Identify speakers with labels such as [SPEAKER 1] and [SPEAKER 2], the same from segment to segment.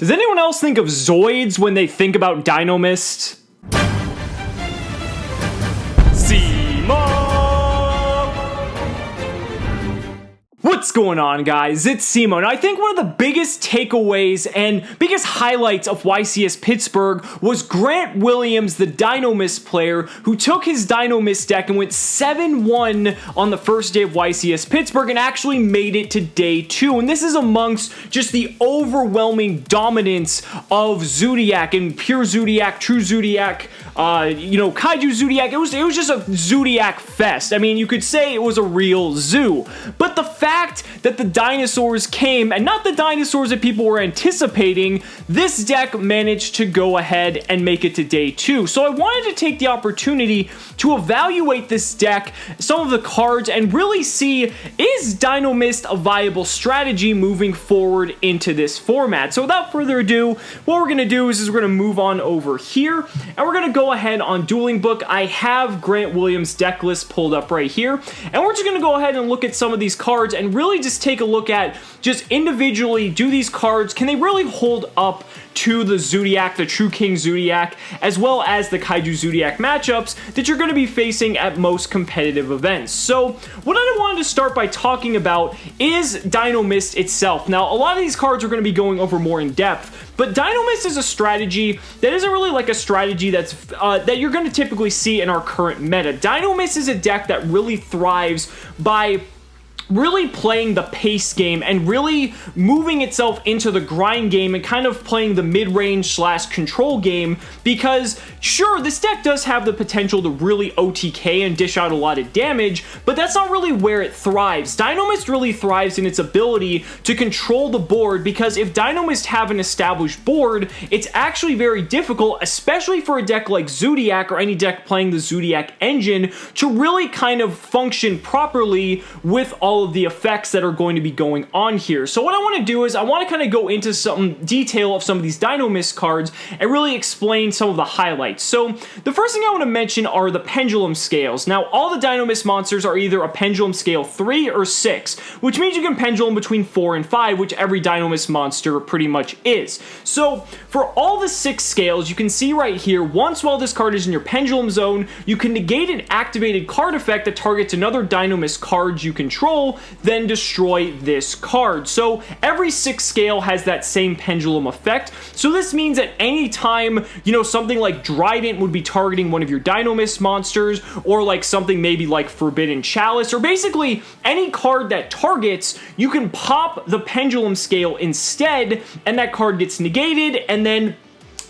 [SPEAKER 1] Does anyone else think of Zoids when they think about Dinomist? What's going on, guys? It's Simo, and I think one of the biggest takeaways and biggest highlights of YCS Pittsburgh was Grant Williams, the Dinomist player, who took his Dinomist deck and went 7-1 on the first day of YCS Pittsburgh and actually made it to day 2. And this is amongst just the overwhelming dominance of Zodiac and pure Zodiac, true Zodiac, Kaiju Zodiac. It was just a Zodiac fest. I mean, you could say it was a real zoo. But the fact that the dinosaurs came, and not the dinosaurs that people were anticipating, this deck managed to go ahead and make it to day 2. So I wanted to take the opportunity to evaluate this deck, some of the cards, and really see, is Dinomist a viable strategy moving forward into this format? So without further ado, what we're going to do is we're going to move on over here, and we're going to go ahead on Dueling Book. I have Grant Williams' deck list pulled up right here, and we're just going to go ahead and look at some of these cards and really just take a look at just individually, do these cards, can they really hold up to the Zodiac, the True King Zodiac, as well as the Kaiju Zodiac matchups that you're going to be facing at most competitive events. So what I wanted to start by talking about is Dinomist itself. Now, a lot of these cards are going to be going over more in depth, but Dinomist is a strategy that isn't really like a strategy that's that you're going to typically see in our current meta. Dinomist is a deck that really thrives by really playing the pace game and really moving itself into the grind game and kind of playing the mid-range / control game, because sure, this deck does have the potential to really OTK and dish out a lot of damage, but that's not really where it thrives. Dinomist really thrives in its ability to control the board, because if Dinomist have an established board, it's actually very difficult, especially for a deck like Zodiac or any deck playing the Zodiac engine, to really kind of function properly with all of the effects that are going to be going on here. So what I want to do is I want to kind of go into some detail of some of these Dinomist cards and really explain some of the highlights. So the first thing I want to mention are the Pendulum scales. Now, all the Dinomist monsters are either a Pendulum scale 3 or 6, which means you can Pendulum between 4 and 5, which every Dinomist monster pretty much is. So for all the 6 scales, you can see right here, once while this card is in your Pendulum zone, you can negate an activated card effect that targets another Dinomist card you control, then destroy this card. So every 6 scale has that same pendulum effect. So this means that any time, something like Trident would be targeting one of your Dinomist monsters, or like something maybe like Forbidden Chalice, or basically any card that targets, you can pop the pendulum scale instead, and that card gets negated, and then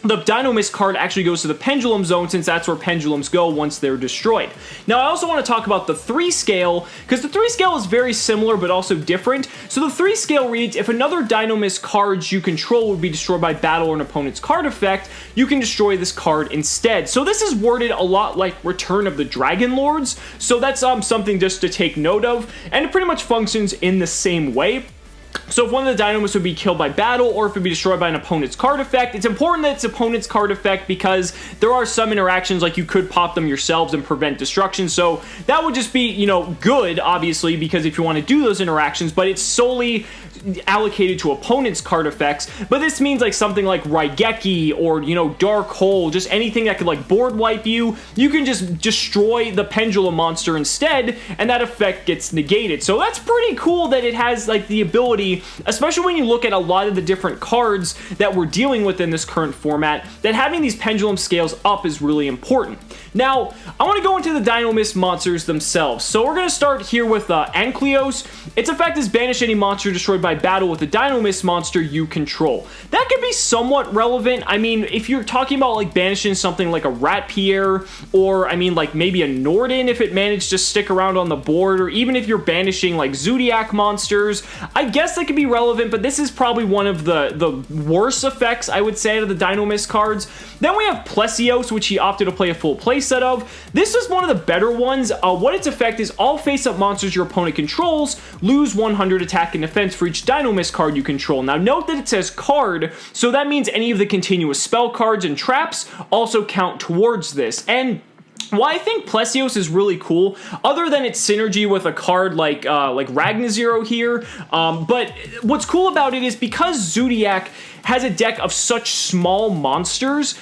[SPEAKER 1] the Dinomist card actually goes to the Pendulum zone, since that's where pendulums go once they're destroyed. Now, I also want to talk about the 3 scale, because the 3 scale is very similar but also different. So the 3 scale reads, if another Dinomist card you control would be destroyed by battle or an opponent's card effect, you can destroy this card instead. So this is worded a lot like Return of the Dragon Lords, so that's something just to take note of, and it pretty much functions in the same way. So if one of the Dinomists would be killed by battle, or if it would be destroyed by an opponent's card effect, it's important that it's opponent's card effect, because there are some interactions like you could pop them yourselves and prevent destruction. So that would just be, good, obviously, because if you want to do those interactions, but it's solely allocated to opponent's card effects. But this means like something like Raigeki or Dark Hole, just anything that could like board wipe you can just destroy the Pendulum monster instead, and that effect gets negated. So that's pretty cool that it has like the ability, especially when you look at a lot of the different cards that we're dealing with in this current format, that having these Pendulum scales up is really important. Now, I want to go into the Dinomist monsters themselves. So we're going to start here with Ankylos. Its effect is banish any monster destroyed by battle with a Dinomist monster you control. That could be somewhat relevant. I mean, if you're talking about like banishing something like a Rat Pierre, or I mean like maybe a Norden if it managed to stick around on the board, or even if you're banishing like Zodiac monsters, I guess that could be relevant, but this is probably one of the worst effects, I would say, out of the Dinomist cards. Then we have Plesios, which he opted to play a full playset of. This is one of the better ones. What its effect is, all face-up monsters your opponent controls lose 100 attack and defense for each Dinomist card you control. Now note that it says card, so that means any of the continuous spell cards and traps also count towards this. And why I think Plesios is really cool, other than its synergy with a card like Ragnazero here, but what's cool about it is because Zodiac has a deck of such small monsters,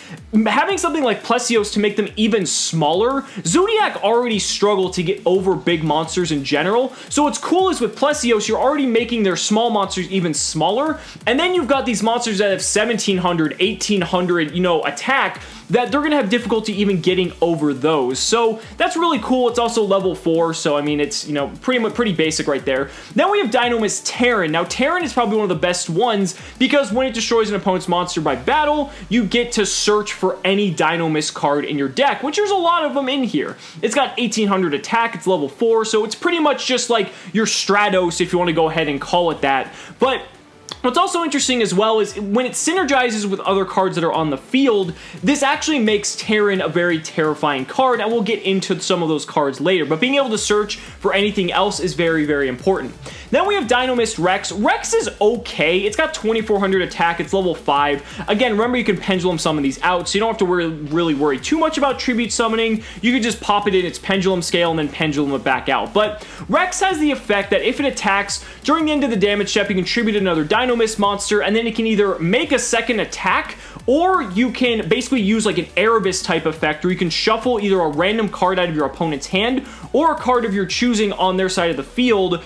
[SPEAKER 1] having something like Plesios to make them even smaller. Zodiac already struggled to get over big monsters in general, so what's cool is with Plesios, you're already making their small monsters even smaller, and then you've got these monsters that have 1700, 1800, you know, attack, that they're going to have difficulty even getting over those. So that's really cool. It's also level 4, so I mean, it's, you know, pretty basic right there. Then we have Dinomist Terran. Now, Terran is probably one of the best ones because when it destroys an opponent's monster by battle, you get to search for any Dinomist card in your deck, which there's a lot of them in here. It's got 1800 attack, it's level 4, so it's pretty much just like your Stratos, if you want to go ahead and call it that. But what's also interesting as well is when it synergizes with other cards that are on the field, this actually makes Terran a very terrifying card, and we'll get into some of those cards later, but being able to search for anything else is very, very important. Then we have Dinomist Rex. Rex is okay. It's got 2400 attack. It's level 5. Again, remember you can Pendulum summon these out, so you don't have to really worry too much about Tribute summoning. You can just pop it in its Pendulum scale and then Pendulum it back out. But Rex has the effect that if it attacks, during the end of the damage step, you can tribute another Dinomist monster, and then it can either make a second attack, or you can basically use like an Erebus type effect, where you can shuffle either a random card out of your opponent's hand, or a card of your choosing on their side of the field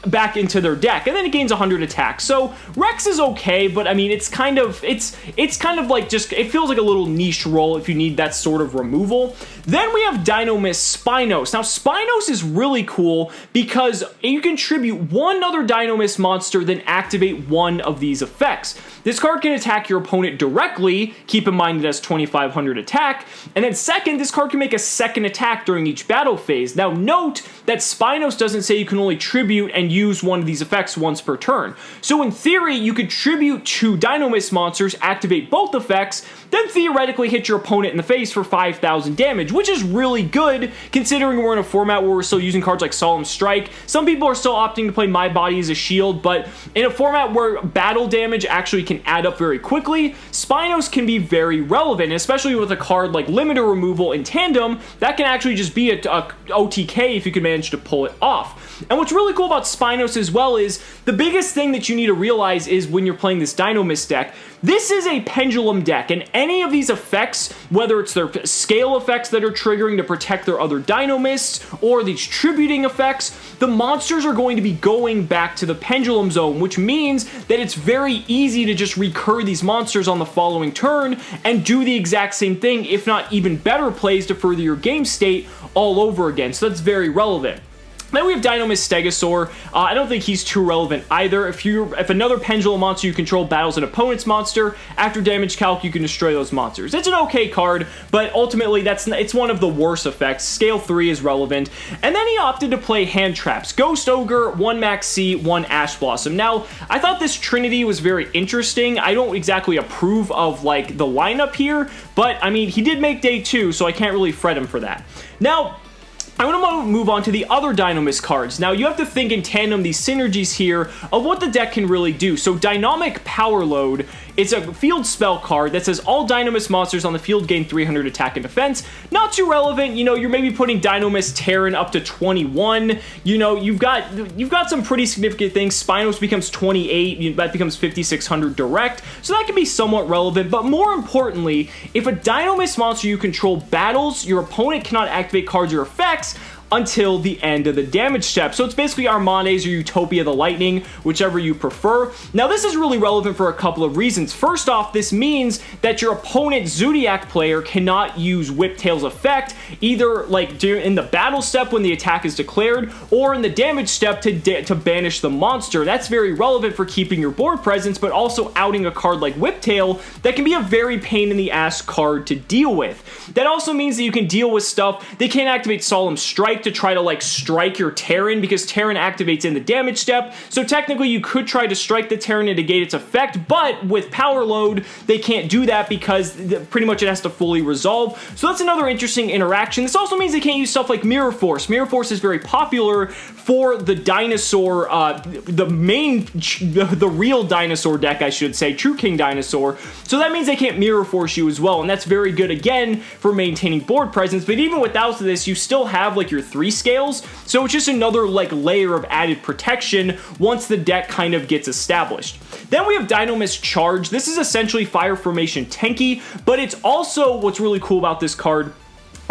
[SPEAKER 1] back into their deck, and then it gains 100 attack. So Rex is okay, but I mean, it's kind of like just, it feels like a little niche role if you need that sort of removal. Then we have Dinomist Spinos. Now, Spinos is really cool because you can tribute one other Dinomist monster, then activate one of these effects. This card can attack your opponent directly, keep in mind it has 2500 attack, and then second, this card can make a second attack during each battle phase. Now, note that Spinos doesn't say you can only tribute and use one of these effects once per turn. So in theory, you could tribute 2 Dinomist monsters, activate both effects, then theoretically hit your opponent in the face for 5000 damage, which is really good considering we're in a format where we're still using cards like Solemn Strike. Some people are still opting to play My Body as a shield, but in a format where battle damage actually can add up very quickly, Spinos can be very relevant, especially with a card like Limiter Removal in tandem. That can actually just be a OTK if you can manage to pull it off. And what's really cool about Spinos as well is the biggest thing that you need to realize is when you're playing this Dinomist deck, this is a Pendulum deck, and any of these effects, whether it's their scale effects that are triggering to protect their other Dinomists, or these tributing effects, the monsters are going to be going back to the Pendulum zone, which means that it's very easy to just recur these monsters on the following turn and do the exact same thing, if not even better plays to further your game state all over again. So that's very relevant. Then we have Dinomist Stegosaur. I don't think he's too relevant either. If another Pendulum monster you control battles an opponent's monster, after damage calc, you can destroy those monsters. It's an okay card, but ultimately it's one of the worst effects. Scale 3 is relevant. And then he opted to play Hand Traps. Ghost Ogre, 1 Max C, 1 Ash Blossom. Now, I thought this trinity was very interesting. I don't exactly approve of like the lineup here, but I mean, he did make day 2, so I can't really fret him for that. Now, I want to move on to the other Dinomist cards. Now, you have to think in tandem these synergies here of what the deck can really do. So, Dynamic Power Load, it's a field spell card that says all Dinomist monsters on the field gain 300 attack and defense. Not too relevant, you know, you're maybe putting Dinomist Terran up to 21. You know, you've got some pretty significant things. Spinos becomes 28, that becomes 5600 direct. So that can be somewhat relevant, but more importantly, if a Dinomist monster you control battles, your opponent cannot activate cards or effects until the end of the damage step. So it's basically Armandes or Utopia the Lightning, whichever you prefer. Now, this is really relevant for a couple of reasons. First off, this means that your opponent's Zodiac player cannot use Whiptail's effect, either like in the battle step when the attack is declared, or in the damage step to banish the monster. That's very relevant for keeping your board presence, but also outing a card like Whiptail that can be a very pain in the ass card to deal with. That also means that you can deal with stuff. They can't activate Solemn Strike to try to like strike your Terran, because Terran activates in the damage step, so technically you could try to strike the Terran to negate its effect, but with Power Load they can't do that because pretty much it has to fully resolve. So that's another interesting interaction. This also means they can't use stuff like Mirror Force. Mirror Force is very popular for the dinosaur, the real dinosaur deck, I should say, True King Dinosaur. So that means they can't Mirror Force you as well, and that's very good again for maintaining board presence. But even without this, you still have like your 3 scales, so it's just another like layer of added protection once the deck kind of gets established. Then we have Dinomist Charge. This is essentially Fire Formation Tanky, but it's also what's really cool about this card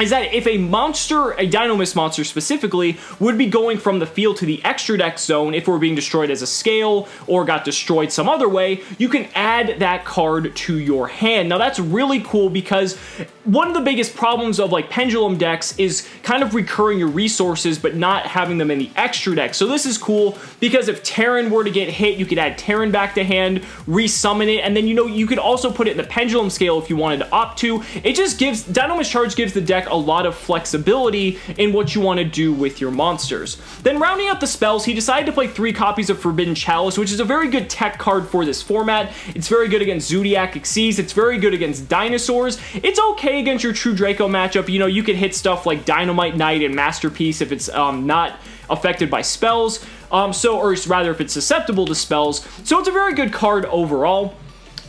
[SPEAKER 1] is that if a monster, a Dinomist monster specifically, would be going from the field to the extra deck zone if it were being destroyed as a scale or got destroyed some other way, you can add that card to your hand. Now that's really cool because one of the biggest problems of like Pendulum decks is kind of recurring your resources but not having them in the extra deck. So this is cool because if Terran were to get hit, you could add Terran back to hand, resummon it, and then you could also put it in the Pendulum scale if you wanted to opt to. It just gives, Dinomist Charge gives the deck a lot of flexibility in what you want to do with your monsters. Then rounding out the spells, he decided to play 3 copies of Forbidden Chalice, which is a very good tech card for this format. It's very good against Zoodiac Xyz, it's very good against dinosaurs, it's okay against your True Draco matchup. You could hit stuff like Dynamite Knight and Masterpiece if it's not affected by spells, or rather if it's susceptible to spells, so it's a very good card overall.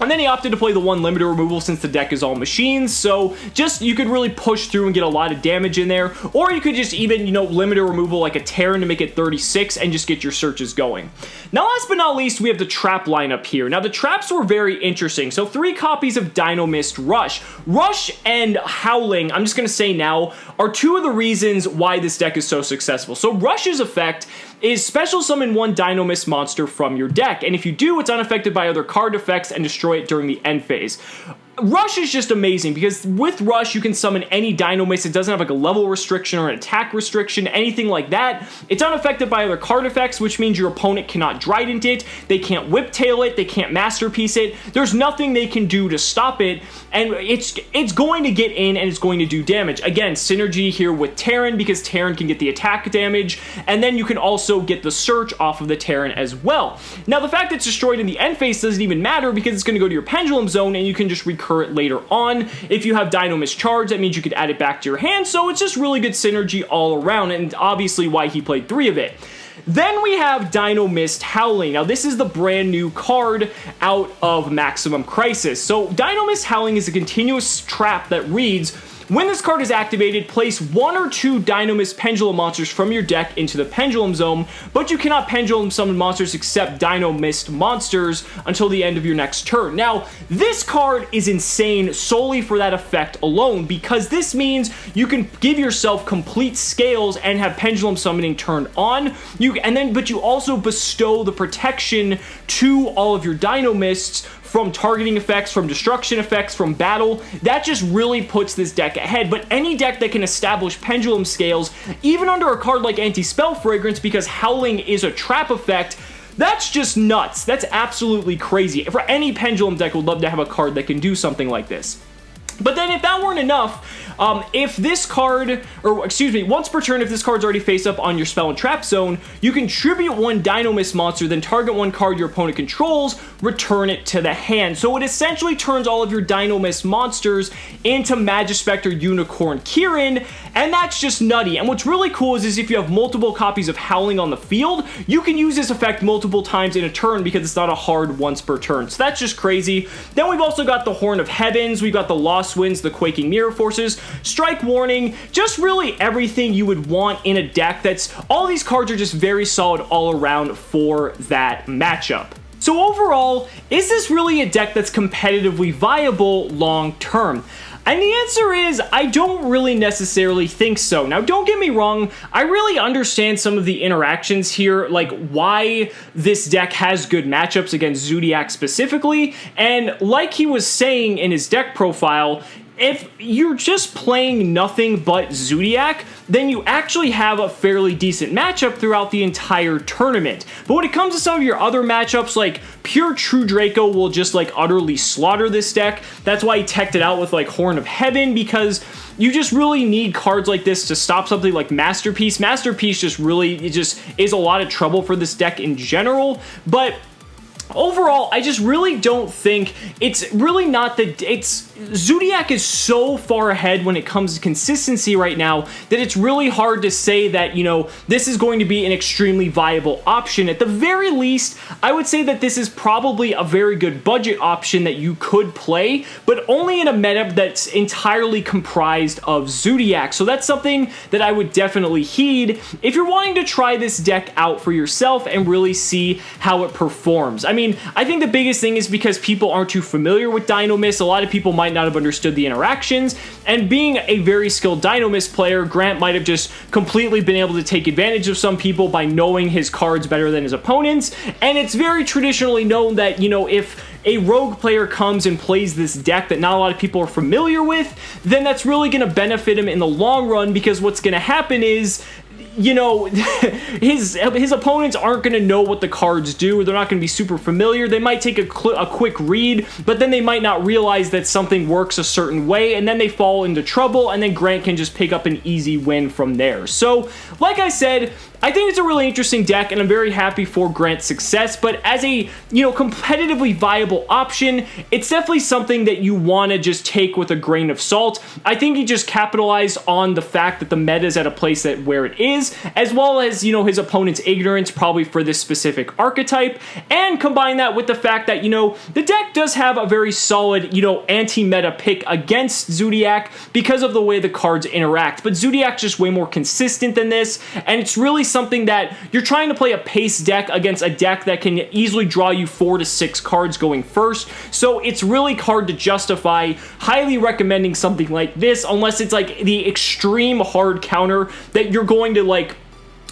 [SPEAKER 1] And then he opted to play the 1 limited removal since the deck is all machines, so just you could really push through and get a lot of damage in there, or you could just even, limited removal like a Terran to make it 36 and just get your searches going. Now last but not least, we have the trap lineup here. Now the traps were very interesting, so 3 copies of Dinomist Rush. Rush and Howling, I'm just going to say now, are 2 of the reasons why this deck is so successful. So Rush's effect is special summon 1 Dinomist monster from your deck, and if you do, it's unaffected by other card effects and destroy it during the end phase. Rush is just amazing because with Rush you can summon any Dinomist. It doesn't have like a level restriction or an attack restriction, anything like that. It's unaffected by other card effects, which means your opponent cannot Trident it, they can't Whiptail it, they can't Masterpiece it. There's nothing they can do to stop it, and it's going to get in and it's going to do damage. Again, synergy here with Terran because Terran can get the attack damage, and then you can also get the search off of the Terran as well. Now the fact that it's destroyed in the end phase doesn't even matter because it's going to go to your Pendulum zone and you can just recur it later on. If you have Dinomist Charge, that means you could add it back to your hand, so it's just really good synergy all around, and obviously why he played 3 of it. Then we have Dinomist Howling. Now this is the brand new card out of Maximum Crisis. So Dinomist Howling is a continuous trap that reads, when this card is activated, place 1 or 2 Dinomist Pendulum monsters from your deck into the Pendulum zone, but you cannot Pendulum summon monsters except Dinomist monsters until the end of your next turn. Now, this card is insane solely for that effect alone, because this means you can give yourself complete scales and have Pendulum summoning turned on, but you also bestow the protection to all of your Dinomists from targeting effects, from destruction effects, from battle. That just really puts this deck ahead. But any deck that can establish Pendulum scales, even under a card like Anti-Spell Fragrance, because Howling is a trap effect, that's just nuts. That's absolutely crazy. For any Pendulum deck, would love to have a card that can do something like this. But then if that weren't enough, if this card, once per turn, if this card's already face up on your spell and trap zone, you can tribute 1 Dinomist monster, then target 1 card your opponent controls, return it to the hand. So it essentially turns all of your Dinomist monsters into Magispector, Unicorn, Kirin, and that's just nutty. And what's really cool is if you have multiple copies of Howling on the field, you can use this effect multiple times in a turn because it's not a hard once per turn. So that's just crazy. Then we've also got the Horn of Heavens, we've got the Lost Winds, the Quaking Mirror Forces, Strike Warning, just really everything you would want in a deck. All these cards are just very solid all around for that matchup. So overall, is this really a deck that's competitively viable long term? And the answer is, I don't really necessarily think so. Now, don't get me wrong, I really understand some of the interactions here, like why this deck has good matchups against Zoodiac specifically, and like he was saying in his deck profile, if you're just playing nothing but Zoodiac, then you actually have a fairly decent matchup throughout the entire tournament. But when it comes to some of your other matchups, like pure True Draco will just like utterly slaughter this deck. That's why he teched it out with like Horn of Heaven, because you just really need cards like this to stop something like Masterpiece. Masterpiece just is a lot of trouble for this deck in general, but overall, I just really don't think it's really not that Zoodiac is so far ahead when it comes to consistency right now that it's really hard to say that, this is going to be an extremely viable option. At the very least, I would say that this is probably a very good budget option that you could play, but only in a meta that's entirely comprised of Zoodiac. So that's something that I would definitely heed if you're wanting to try this deck out for yourself and really see how it performs. I mean, I think the biggest thing is because people aren't too familiar with Dinomist. A lot of people might not have understood the interactions, and being a very skilled Dinomist player, Grant might have just completely been able to take advantage of some people by knowing his cards better than his opponents. And it's very traditionally known that, you know, if a rogue player comes and plays this deck that not a lot of people are familiar with, then that's really going to benefit him in the long run, because what's going to happen is, you know, his opponents aren't going to know what the cards do. They're not going to be super familiar. They might take a quick read, but then they might not realize that something works a certain way, and then they fall into trouble, and then Grant can just pick up an easy win from there. So, like I said, I think it's a really interesting deck, and I'm very happy for Grant's success, but as a, you know, competitively viable option, it's definitely something that you want to just take with a grain of salt. I think he just capitalized on the fact that the meta is at a place where it is, as well as, you know, his opponent's ignorance probably for this specific archetype, and combine that with the fact that, you know, the deck does have a very solid, you know, anti-meta pick against Zoodiac because of the way the cards interact, but Zoodiac's just way more consistent than this, and it's really something that you're trying to play a pace deck against a deck that can easily draw you 4 to 6 cards going first, so it's really hard to justify highly recommending something like this unless it's like the extreme hard counter that you're going to, like,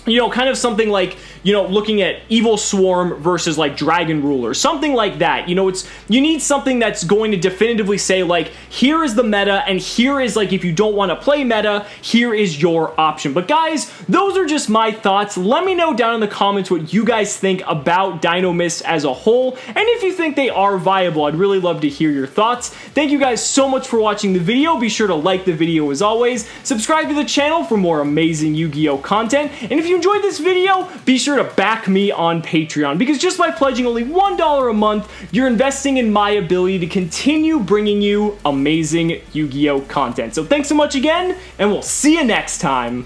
[SPEAKER 1] you know, kind of something like, you know, looking at Evil Swarm versus like Dragon Ruler, something like that. You know, you need something that's going to definitively say, like, here is the meta, and here is, like, if you don't want to play meta, here is your option. But guys, those are just my thoughts. Let me know down in the comments what you guys think about Dinomist as a whole, and if you think they are viable. I'd really love to hear your thoughts. Thank you guys so much for watching the video. Be sure to like the video as always. Subscribe to the channel for more amazing Yu-Gi-Oh content, and if you enjoyed this video, be sure to back me on Patreon, because just by pledging only $1 a month, you're investing in my ability to continue bringing you amazing Yu-Gi-Oh content. So thanks so much again, and we'll see you next time.